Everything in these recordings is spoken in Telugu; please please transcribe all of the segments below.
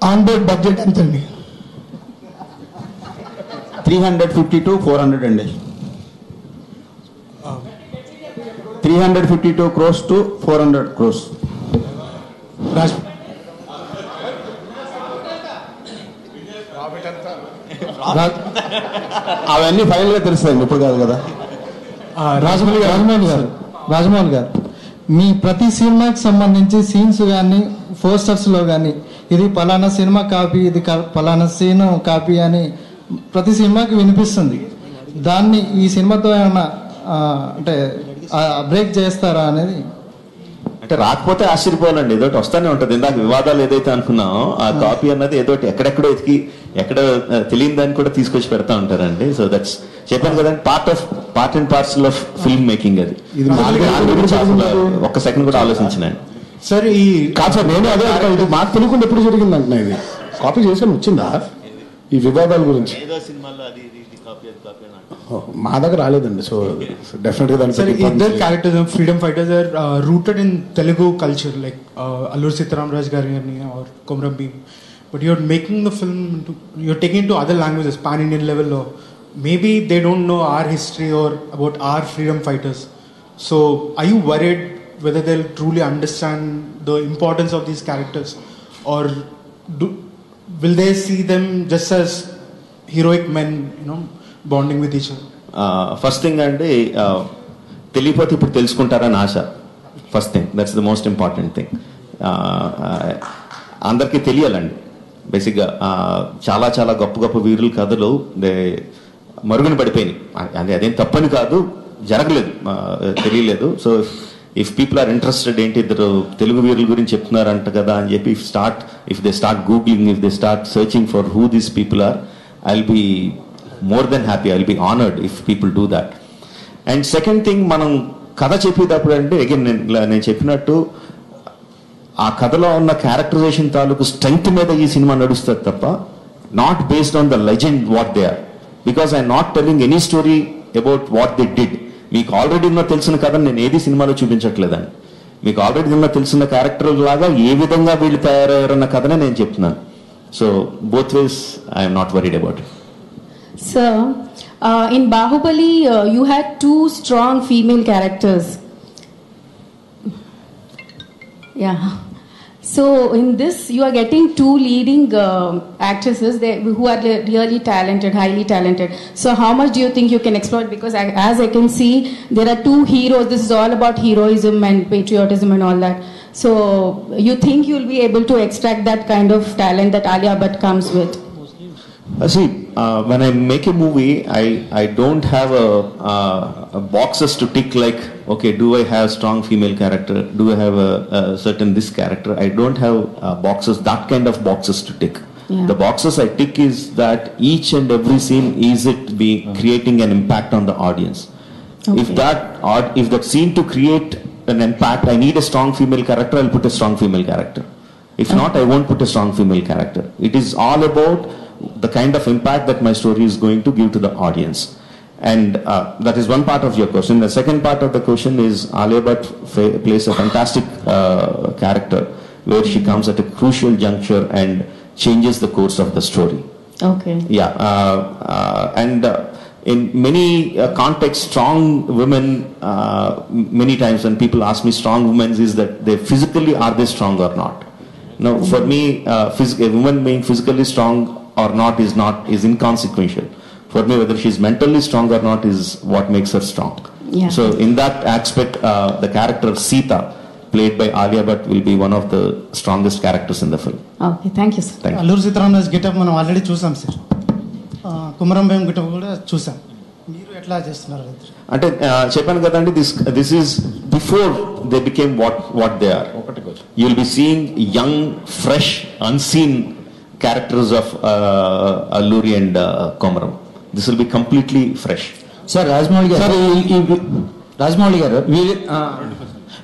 ఆన్ బోర్డ్ బడ్జెట్ ఎంతండి? 350 to 400 అండి. 352 crores to 400 crores. అవన్నీ ఫైనల్గా తెలుస్తాయండి, ఇప్పుడు కాదు కదా. రాజమౌళి గారు మీ ప్రతి సినిమాకి సంబంధించి సీన్స్ కానీ పోస్టర్స్లో కానీ ఇది పలానా సినిమా కాపీ, ఇది పలానా సీన్ కాపీ అని ప్రతి సినిమాకి వినిపిస్తుంది. దాన్ని ఈ సినిమాతో ఏమన్నా అంటే బ్రేక్ చేస్తారా అనేది? అంటే రాకపోతే ఆశ్చర్యపోవాలండి, ఏదోటి వస్తానే ఉంటుంది. ఇందాక వివాదాలు ఏదైతే అనుకున్నామో ఆ కాపీ అన్నది ఏదోటి ఎక్కడెక్కడో ఎతికి ఎక్కడ తెలియని దాన్ని కూడా తీసుకొచ్చి పెడతా ఉంటారండి. సో దట్స్ చెప్పాను కదండి, part and parcel of film making. అది ఒక్క సెకండ్ కూడా ఆలోచించినండి సార్. ఈ కాదు సార్, నేను అదే ఇది మాకు తెలియకుండా ఎప్పుడు జరిగింది అంటున్నా. ఇది కాపీ చేసుకొని వచ్చిందా ఈ వివాదాల గురించి? మా దగ్గర రాలేదండి. సో డెఫినెట్గా ఇద్దరు characters freedom fighters are rooted in Telugu culture, like Alluri Sitarama Raju గారి or Komaram Bheem. But you're making the film, you're taking to other languages, pan Indian లెవెల్లో. Maybe they don't know our history or about our freedom fighters. So are you worried whether they'll truly understand the importance of these characters, or will they see them just as heroic men, bonding with each other? First thing అండి, తెలియపోతే ఇప్పుడు తెలుసుకుంటారని ఆశ. First thing, that's the most important thing. అందరికీ తెలియాలండి బేసిక్గా. చాలా చాలా గొప్ప గొప్ప వీరుల కథలు మరుగున పడిపోయినాయి. అంటే అదేం తప్పని కాదు, జరగలేదు, తెలియలేదు. So if people are interested, ఏంటి ఇద్దరు తెలుగు వీరుల గురించి చెప్తున్నారంట కదా అని చెప్పి if they start googling, if they start searching for who these people are, I will be more than happy, I will be honoured if people do that. And second thing, మనం కథ చెప్పేటప్పుడు అంటే అగైన్ నేను చెప్పినట్టు ఆ కథలో ఉన్న క్యారెక్టరైజేషన్ తాలూకు స్ట్రెంగ్త్ మీద ఈ సినిమా నడుస్తుంది తప్ప not based on the legend what they are. Because I'm not telling any story about what they did. మీకు ఆల్రెడీ ఉన్న తెలిసిన కథను నేను ఏది సినిమాలో చూపించట్లేదని. మీకు ఆల్రెడీ ఉన్న తెలిసిన క్యారెక్టర్ లాగా ఏ విధంగా వీళ్ళు తయారయ్యారన్న కథనే నేను చెప్తున్నాను. So both ways I'm not worried about it. Sir, in Bahubali, you had two strong female characters. Yeah. So in this, you are getting two leading actresses who are really talented, highly talented. So how much do you think you can exploit? Because as I can see, there are two heroes. This is all about heroism and patriotism and all that. So you think you will be able to extract that kind of talent that Alia Bhatt comes with? See, when I make a movie, I don't have a boxes to tick like, okay, do I have strong female character? Do I have a certain this character? I don't have boxes, that kind of boxes to tick. Yeah. The boxes I tick is that each and every scene, is it be creating an impact on the audience? Okay. If that scene to create an impact, I need a strong female character, I'll put a strong female character. If not, I won't put a strong female character. It is all about the kind of impact that my story is going to give to the audience. And that is one part of your question. The second part of the question is Alia Bhatt plays a fantastic character where she comes at a crucial juncture and changes the course of the story. Okay. Yeah. And in many contexts, strong women, many times when people ask me strong women, is that they physically, are they strong or not? Now, for me, a woman being physically strong or not is inconsequential. For me, whether she's mentally strong or not is what makes her strong. Yeah. So in that aspect, the character Sita, played by Alia Bhatt, will be one of the strongest characters in the film. Okay, thank you, sir. Alluri Sitaramaraju getup మనం ఆల్రెడీ చూసాం సార్. కుమరం భీమ్ గెటప్ కూడా చూసాం. మీరు ఎట్లా చేస్తున్నారు? అంటే చెప్పాను కదండి, this is before they became what they are. You will be seeing young, fresh, unseen characters of Alluri and Komaram. This will be completely fresh. Sir, Rajamouli గారు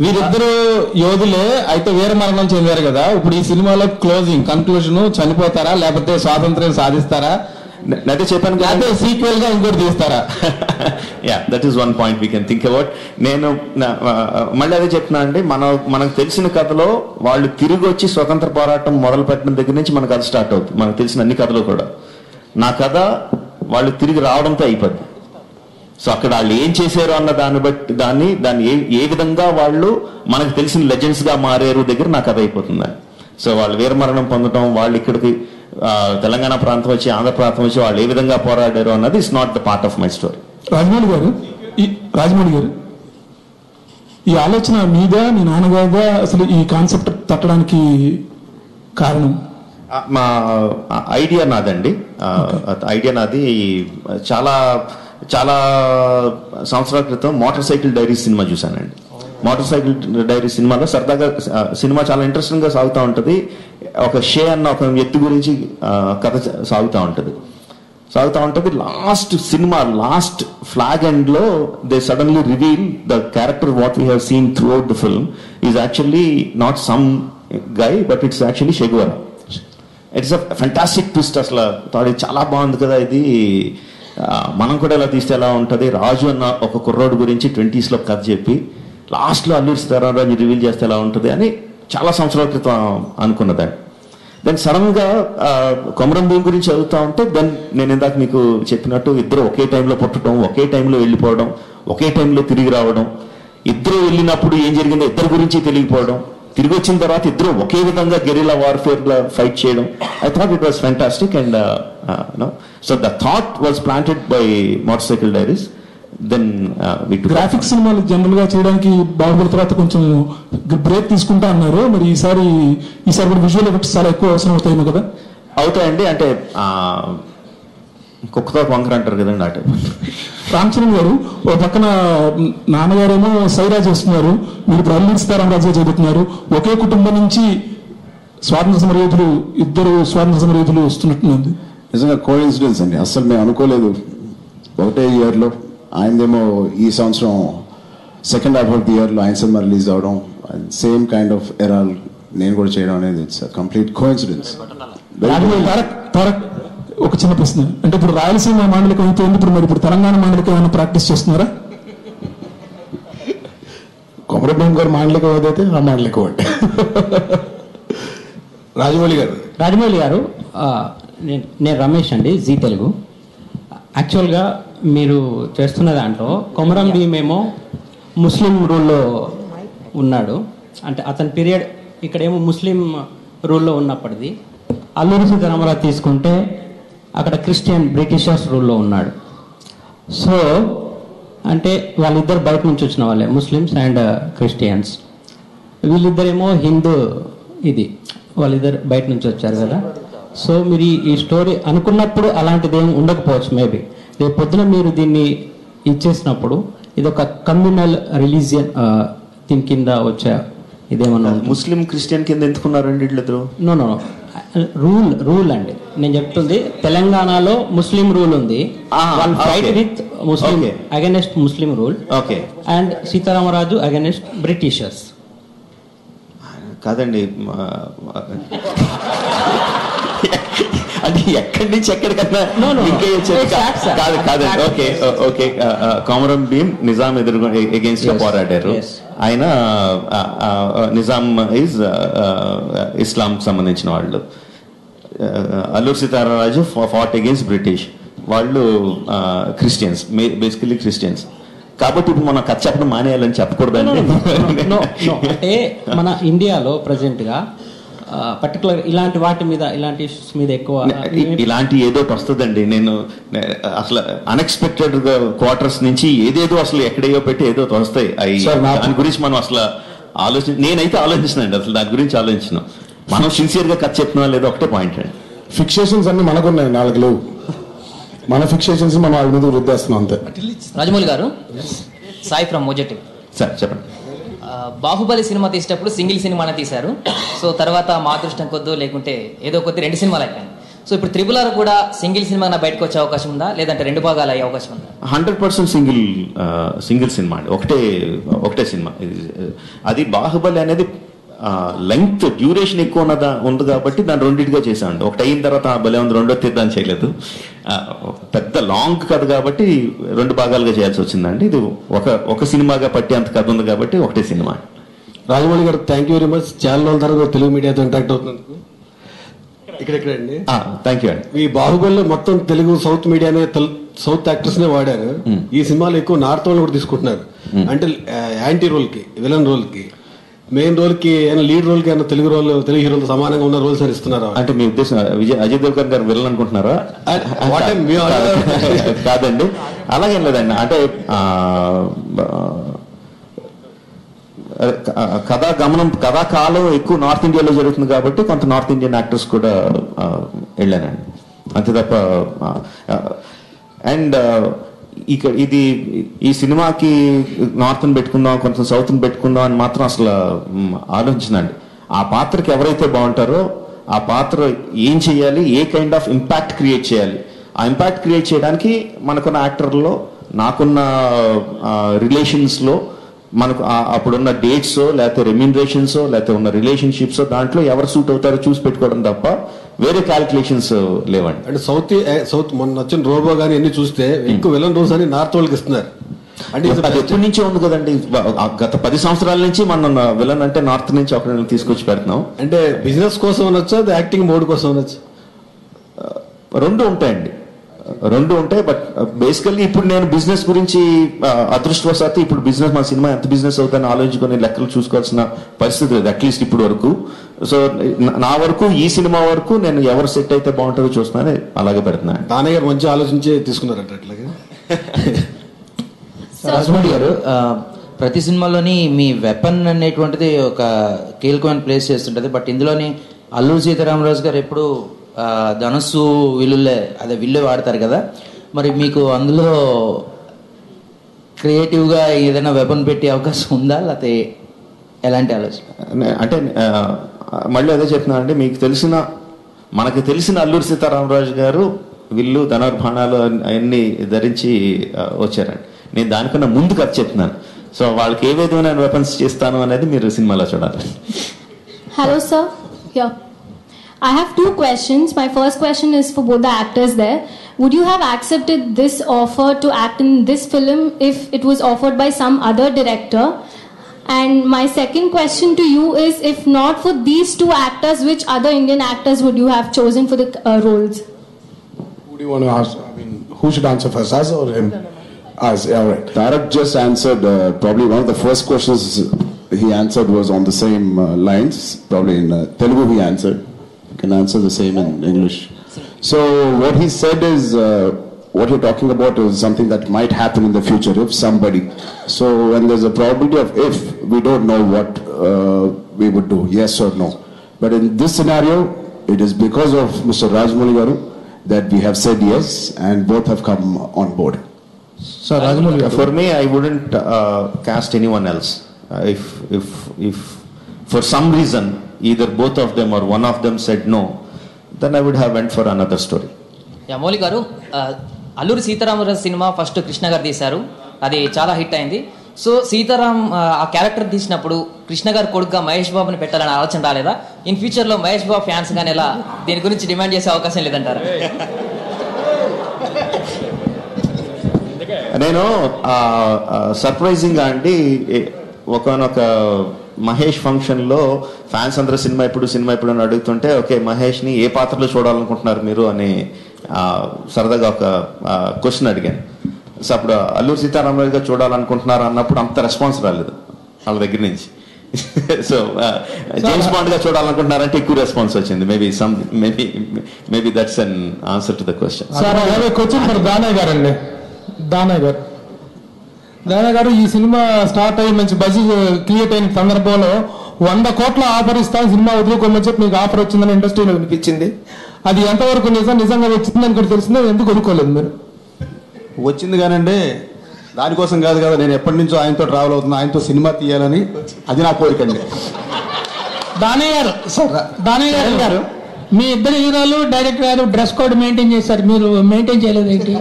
వీరిద్దరు యోధులే అయితే వీర మరణం చెందారు కదా. ఇప్పుడు ఈ సినిమాలో కంక్లూజన్ చనిపోతారా లేకపోతే స్వాతంత్ర్యం సాధిస్తారా అదే చెప్పాను కదా, సీక్వెల్ గా ఇంకోటి తీస్తారా? Yeah, that is one point we can think about. నేను మళ్ళీ అదే చెప్తున్నా అండి, మనకు తెలిసిన కథలో వాళ్ళు తిరిగి వచ్చి స్వతంత్ర పోరాటం మొదలు పెట్టిన దగ్గర నుంచి మన కథ స్టార్ట్ అవుతుంది. మనకు తెలిసిన అన్ని కథలు కూడా. నా కథ వాళ్ళు తిరిగి రావడంతో అయిపోద్ది. సో అక్కడ వాళ్ళు ఏం చేశారు అన్న దాన్ని బట్టి దాన్ని ఏ విధంగా వాళ్ళు మనకు తెలిసిన లెజెండ్స్ గా మారారు దగ్గర నా కథ అయిపోతుంది. సో వాళ్ళు వీరమరణం పొందడం, వాళ్ళు ఇక్కడికి తెలంగాణ ప్రాంతం వచ్చి ఆంధ్ర ప్రాంతం వచ్చి వాళ్ళు ఏ విధంగా పోరాడారు అన్నది is not the part of my story. Rajamouli గారు, ఈ ఆలోచన మీద మీ నాన్నగారుగా అసలు ఈ కాన్సెప్ట్ తట్టడానికి కారణం? మా ఐడియా నాదండి. ఐడియా నాది. చాలా చాలా సంవత్సరాల క్రితం మోటార్ సైకిల్ డైరీ సినిమా చూశానండి. మోటార్ సైకిల్ డైరీ సినిమాలో సరదాగా సినిమా చాలా ఇంట్రెస్టింగ్ గా సాగుతూ ఉంటుంది. ఒక షే అన్న ఒక వ్యక్తి గురించి కథ సాగుతూ ఉంటుంది. లాస్ట్ ఫ్లాగ్ ఎండ్ లో they suddenly reveal the character what we have seen throughout the film is actually not some guy, but it's actually Che Guevara. It's a fantastic twist. అసలు చాలా బాగుంది కదా ఇది, మనం కూడా ఎలా తీస్తే ఎలా ఉంటుంది. రాజు అన్న ఒక కుర్రోడు గురించి 20s లో కథ చెప్పి లాస్ట్లో అల్లూరి సీతారామరాజు రివీల్ చేస్తే ఎలా ఉంటుంది అని చాలా సంవత్సరాల క్రితం అనుకున్నదాన్ని. దెన్ సడన్ గా కొమరం భీం గురించి చదువుతా ఉంటే దెన్ నేను ఇందాక మీకు చెప్పినట్టు ఇద్దరు ఒకే టైంలో పుట్టడం, ఒకే టైంలో వెళ్ళిపోవడం, ఒకే టైంలో తిరిగి రావడం, ఇద్దరు వెళ్ళినప్పుడు ఏం జరిగిందో ఇద్దరు గురించి తెలియకపోవడం, తిరిగి వచ్చిన తర్వాత ఇద్దరు ఒకే విధంగా గెరిలా వార్ఫేర్ లో ఫైట్ చేయడం. I thought it was fantastic and so the thought was planted by motor cycle diaries. Then graphics సినిమాలు జనరల్ గా చేయడానికి బాహుబలి తర్వాత కొంచెం బ్రేక్ తీసుకుంటా అన్నారు. మరి ఈసారి కూడా విజువల్ ఎఫెక్ట్స్ చాలా ఎక్కువ అవసరం అవుతాయేమో కదా? అవుతాయండి. అంటే కుక్కతో వంకర అంటారు కదండి ఆ టైప్. రామ్ చరణ్ గారు ఓ పక్కన నాన్నగారేమో సైరా చేస్తున్నారు, మీరు ఇప్పుడు అల్లూరి సీతారామరాజుగా చదువుతున్నారు. ఒకే కుటుంబం నుంచి ఇద్దరు స్వాతంత్ర సమరయోధులు వస్తున్నట్టుంది. నిజంగా కోఇన్సిడెన్స్ అండి, అసలు మేము అనుకోలేదు. ఒకటే ఇయర్లో ఆయనదేమో ఈ సంవత్సరం సెకండ్ హాఫ్ ఆఫ్ ది ఇయర్లో ఆయన సినిమా రిలీజ్ అవడం, సేమ్ కైండ్ ఆఫ్ ఎరా నేను కూడా చేయడం అనేది ఇట్స్ కంప్లీట్ కోఇన్సిడెన్స్. ఒక చిన్న ప్రశ్న, అంటే ఇప్పుడు రాయలసీమ మాండలికం అయిపోయింది, ఇప్పుడు తెలంగాణ మాండలికం ఏమైనా ప్రాక్టీస్ చేస్తున్నారా? కొమరం భీం గారు మాండలికం ఏదైతే ఆ మాండలికం అంటే. రాజమౌళి గారు, నేను రమేష్ అండి, జీ తెలుగు. యాక్చువల్గా మీరు చేస్తున్న దాంట్లో కొమరం భీం ఏమో ముస్లిం రూల్లో ఉన్నాడు, అంటే అతని పీరియడ్ ఇక్కడేమో ముస్లిం రూల్లో ఉన్నప్పటిది. అల్లూరి సీతారామరాజు తీసుకుంటే అక్కడ క్రిస్టియన్ బ్రిటిషర్స్ రూల్లో ఉన్నాడు. సో అంటే వాళ్ళిద్దరు బయట నుంచి వచ్చిన వాళ్ళే, ముస్లిమ్స్ అండ్ క్రిస్టియన్స్. వీళ్ళిద్దరేమో హిందూ, వాళ్ళిద్దరు బయట నుంచి వచ్చారు కదా. సో మీరు ఈ స్టోరీ అనుకున్నప్పుడు అలాంటిది ఏమి ఉండకపోవచ్చు. మేబీ రేపు పొద్దున మీరు దీన్ని ఇచ్చేసినప్పుడు ఇది ఒక కమ్యూనల్ రిలీజియన్ దీని కింద వచ్చే ఇదేమన్నా ముస్లిం క్రిస్టియన్ కింద ఎందుకున్నారండి వీళ్ళిద్దరు? నో రూల్ అండి నేను చెప్తుంది. తెలంగాణలో ముస్లిం రూల్ ఉంది, వాళ్ళు fight with Muslim against Muslim rule. Okay. And Sitaramaraju against Britishers. కాదండి, అది ఎక్కడి నుంచి ఎక్కడికన్నా కాదండి. ఓకే. కొమరం భీం నిజాం ఎదురు ఎగెన్స్ట్ పోరాడారు. ఆయన నిజాం ఈజ్ ఇస్లాం సంబంధించిన వాళ్ళు. Alluri Sitaramaraju fought against British. వాళ్ళు క్రిస్టియన్స్, బేసికలీ క్రిస్టియన్స్. కాబట్టి ఇప్పుడు మనం కథ చెప్పడం మానేయాలని చెప్పకూడదండి. అంటే మన ఇండియాలో ప్రజెంట్ గా పర్టికులర్ ఇలాంటి వాటి మీద, ఇలాంటి ఇష్యూస్ మీద ఎక్కువ ఇలాంటి ఏదో వస్తుందండి. నేను అసలు అన్ఎక్స్పెక్టెడ్ క్వార్టర్స్ నుంచి ఏదేదో అసలు ఎక్కడేయో పెట్టి ఏదో వస్తాయి. దాని గురించి మనం అసలు నేనైతే ఆలోచిస్తున్నాండి, అసలు దాని గురించి ఆలోచించిన. మనం సిన్సియర్ గా కథ చెప్తున్నా లేదో ఒకటే పాయింట్ అండి. ఫిక్సేషన్స్ అన్ని మనకున్నాయి, నాలుగు లేవు. మన ఫిక్సేషన్స్ మనం వాళ్ళ మీద వృద్ధేస్తున్నాం అంతే. రాజమౌళి గారు, సాయి ఫ్రమ్ మోజెటివ్. సార్ చెప్పండి. బాహుబలి సినిమా తీసేటప్పుడు సింగిల్ సినిమానే తీశారు. సో తర్వాత మా అదృష్టం కొద్దు లేకుంటే ఏదో కొద్ది 2 సినిమాలు అయిపోయాయి. సో ఇప్పుడు RRR కూడా సింగిల్ సినిమా బయటకు వచ్చే అవకాశం ఉందా, లేదంటే 2 భాగాలు అయ్యే అవకాశం ఉందా? 100% సింగిల్ సినిమా అండి, ఒకటే సినిమా. అది బాహుబలి అనేది లెంగ్త్ డ్యూరేషన్ ఎక్కువ ఉంది కాబట్టి దాన్ని రెండింటిగా చేశాను. ఒకటి అయిన తర్వాత భలే ఉంది రెండో తీద్దాం చేయలేదు. పెద్ద లాంగ్ కథ కాబట్టి 2 భాగాలుగా చేయాల్సి వచ్చిందండి. ఇది ఒక సినిమాగా పట్టి అంత కథ ఉంది కాబట్టి ఒకటే సినిమా. రాజమౌళి గారు థ్యాంక్ యూ వెరీ మచ్. చాలా రోజుల తర్వాత తెలుగు మీడియాతో ఇంటరాక్ట్ అవుతున్నందుకు. ఇక్కడండి థ్యాంక్ యూ అండి. ఈ బాహుబలిలో మొత్తం తెలుగు సౌత్ మీడియానే సౌత్ యాక్టర్స్ నే వాడారు. ఈ సినిమాలో ఎక్కువ నార్త్ వాళ్ళు కూడా తీసుకుంటున్నారు. అంటే యాంటీ రోల్ కి, విలన్ రోల్ కి, మెయిన్ రోల్ కి, లీడ్ రోల్ కి తెలుగు హీరోలతో సమానంగా ఉన్న రోల్స్ అని ఇస్తున్నారు. అంటే మీ ఉద్దేశం అజయ్ దేవగన్ గారు విలన్ అనుకుంటున్నారా? కాదండి, అలాగేం లేదండి. అంటే కథాకాలం ఎక్కువ నార్త్ ఇండియాలో జరుగుతుంది కాబట్టి కొంత నార్త్ ఇండియన్ యాక్టర్స్ కూడా వెళ్ళానండి, అంతే తప్ప. అండ్ ఇక్కడ ఈ సినిమాకి నార్త్ని పెట్టుకుందాం, కొంచెం సౌత్ని పెట్టుకుందాం అని మాత్రం అసలు ఆలోచించనండి. ఆ పాత్రకి ఎవరైతే బాగుంటారో ఆ పాత్ర ఏం చేయాలి, ఏ కైండ్ ఆఫ్ ఇంపాక్ట్ క్రియేట్ చేయాలి, ఆ ఇంపాక్ట్ క్రియేట్ చేయడానికి మనకున్న యాక్టర్లో, నాకున్న రిలేషన్స్లో, మనకు అప్పుడున్న డేట్స్ లేకపోతే రెమ్యూనరేషన్స్ లేకపోతే ఉన్న రిలేషన్షిప్స్ దాంట్లో ఎవరు సూట్ అవుతారో చూసి పెట్టుకోవడం తప్ప వేరే క్యాలిక్యులేషన్స్ లేవండి. అంటే సౌత్ మొన్న వచ్చిన రోబో కానీ అన్ని చూస్తే ఎక్కువ విలన్ రోల్స్ అని నార్త్ వాళ్ళకి ఇస్తున్నారు. అంటే అది ఎప్పటి నుంచే ఉంది కదండి, గత 10 సంవత్సరాల నుంచి మనం విలన్ అంటే నార్త్ నుంచి ఒకరిని తీసుకొచ్చి పెడుతున్నాం. అంటే బిజినెస్ కోసం అనొచ్చా, యాక్టింగ్ మోడ్ కోసం అనొచ్చు? రెండు ఉంటాయి. బట్ బేసికల్లీ ఇప్పుడు నేను బిజినెస్ గురించి అదృష్టవశాత్తు ఇప్పుడు మా సినిమా ఎంత బిజినెస్ అవుతుందని ఆలోచించుకొని లెక్కలు చూసుకోవాల్సిన పరిస్థితి లేదు, అట్లీస్ట్ ఇప్పుడు వరకు. సో నా వరకు ఈ సినిమా వరకు నేను ఎవరు సెట్ అయితే బాగుంటుందో చూస్తున్నాను, అలాగే పెడుతున్నాను. దాని గారు మంచి ఆలోచించి తీసుకున్నారంట అట్లాగే. రాజమౌళి గారు, ప్రతి సినిమాలోని మీ వెపన్ అనేటువంటిది ఒక కీలకమైన ప్లేస్ చేస్తుంటది. బట్ ఇందులోని అల్లూరి సీతారామరాజు గారు ఎప్పుడు ధనస్సు విల్లు వాడతారు కదా, మరి మీకు అందులో క్రియేటివ్గా ఏదైనా వెపన్ పెట్టే అవకాశం ఉందా, లేకపోతే ఎలాంటి ఆలోచన? అంటే మళ్ళీ అదే చెప్తున్నా అండి, మనకు తెలిసిన అల్లూరి సీతారామరాజు గారు విల్లు, ధనుర్బాణాలు అవన్నీ ధరించి వచ్చారండి. నేను దానికన్నా ముందు కథ చెప్తున్నాను. సో వాళ్ళకి ఏ విధమైన వెపన్స్ చేస్తాను అనేది మీరు సినిమాలో చూడాలి. Hello sir, I have 2 questions. My first question is for both the actors there. Would you have accepted this offer to act in this film if it was offered by some other director? And my second question to you is, if not for these 2 actors, which other Indian actors would you have chosen for the roles? Who do you want to ask? I mean, who should answer first, us or him? Us, yeah, right. Tarak just answered, probably one of the first questions he answered was on the same lines. Probably in Telugu he answered. Can answer the same in English. So what he said is, what you're talking about is something that might happen in the future if somebody. So when there's a probability of if, we don't know what we would do, yes or no. But in this scenario, it is because of Mr. Rajamouli Garu that we have said yes, and both have come on board. So Rajamouli Garu, for me, I wouldn't cast anyone else. If for some reason either both of them or one of them said no, then I would have went for another story. Mouli గారు, అల్లూరి సీతారామరాజు సినిమా ఫస్ట్ కృష్ణ గారు తీశారు, అది చాలా హిట్ అయింది. సో సీతారాం ఆ క్యారెక్టర్ తీసినప్పుడు కృష్ణ గారు కొడుకుగా మహేష్ బాబుని పెట్టాలని ఆలోచన రాలేదా? ఇన్ ఫ్యూచర్ లో మహేష్ బాబు ఫ్యాన్స్ గానీ ఎలా దీని గురించి డిమాండ్ చేసే అవకాశం లేదంటారా? నేను సర్ప్రైజింగ్ గా అండి, ఒకనొక మహేష్ ఫంక్షన్ లో ఫ్యాన్స్ అందరూ సినిమా ఎప్పుడు అని అడుగుతుంటే, ఓకే మహేష్ ని ఏ పాత్రలో చూడాలనుకుంటున్నారు మీరు అని సరదాగా ఒక క్వశ్చన్ అడిగాను. సో అప్పుడు అల్లూరి సీతారామరాజు గారు చూడాలనుకుంటున్నారు అన్నప్పుడు అంత రెస్పాన్స్ రాలేదు వాళ్ళ దగ్గర నుంచి. సో జేమ్స్ బాండ్ గా చూడాలనుకుంటున్నారంటే ఎక్కువ రెస్పాన్స్ వచ్చింది. Maybe that's an answer to the question. Sir అదే క్వశ్చన్ ఫర్ దానయ్య గారు అండి. దానయ్య గారు, ఈ సినిమా స్టార్ట్ అయ్యి మంచి బడ్జెట్ క్రియేట్ అయిన సందర్భంలో 100 కోట్ల ఆఫర్ ఇస్తాను సినిమా వదులుకోమని చెప్పి మీకు ఆఫర్ వచ్చిందని ఇండస్ట్రీలో వినిపించింది. అది ఎంతవరకు నిజంగా వచ్చిందని కూడా తెలిసిందో, ఎందుకు వదులుకోలేదు మీరు? వచ్చింది కానండి, దానికోసం కాదు కదా, నేను ఎప్పటి నుంచో ఆయనతో ట్రావెల్ అవుతున్నా, ఆయనతో సినిమా తీయాలని, అది నా కోరికండి. దానయ్య గారు మీ ఇద్దరు హీరోలు డైరెక్టర్ గారు డ్రెస్ కోడ్ మెయింటైన్ చేశారు, మీరు మెయింటైన్ చేయలేదు ఏంటి?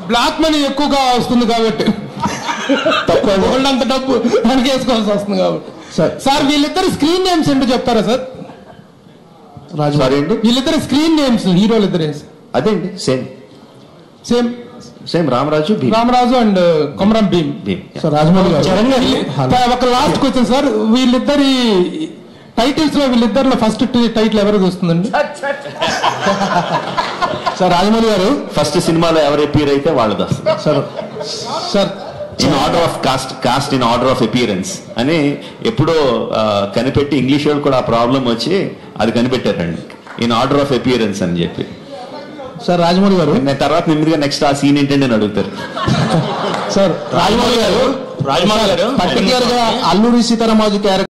బ్లాక్ మనీ ఎక్కువగా వస్తుంది కాబట్టి అంత డబ్బు దానికి వేసుకోవాల్సి వస్తుంది కాబట్టి. సార్ వీళ్ళిద్దరు స్క్రీన్ నేమ్స్ ఏంటో చెప్తారా సార్? వీళ్ళిద్దరు స్క్రీన్ నేమ్స్ హీరోలు ఇద్దరు అదేంటి same Ramaraju and Komaram Bheem. Sir Rajamouli garu ఒక లాస్ట్ క్వశ్చన్ సార్, వీళ్ళిద్దరి టైటిల్స్ లో వీళ్ళిద్దరిలో ఫస్ట్ టైటిల్ ఎవరు వస్తుందండి? సార్ రాజమౌళి గారు ఫస్ట్ సినిమాలో ఎవరు అపీర్ అయితే వాళ్ళది వస్తుంది sir. In order of cost in order of appearance అని ఎప్పుడో కనిపెట్టి ఇంగ్లీష్ వాళ్ళు కూడా ఆ ప్రాబ్లం వచ్చి అది కనిపెట్టారండి, ఇన్ ఆర్డర్ ఆఫ్ అపియరెన్స్ అని చెప్పి. సార్ రాజమౌళి గారు నేను తర్వాత నెమ్మదిగా నెక్స్ట్ ఆ సీన్ ఏంటంటే అని అడుగుతారు. సార్ రాజమౌళి గారు పర్టికులర్ గా అల్లూరి సీతారామరాజు క్యారెక్టర్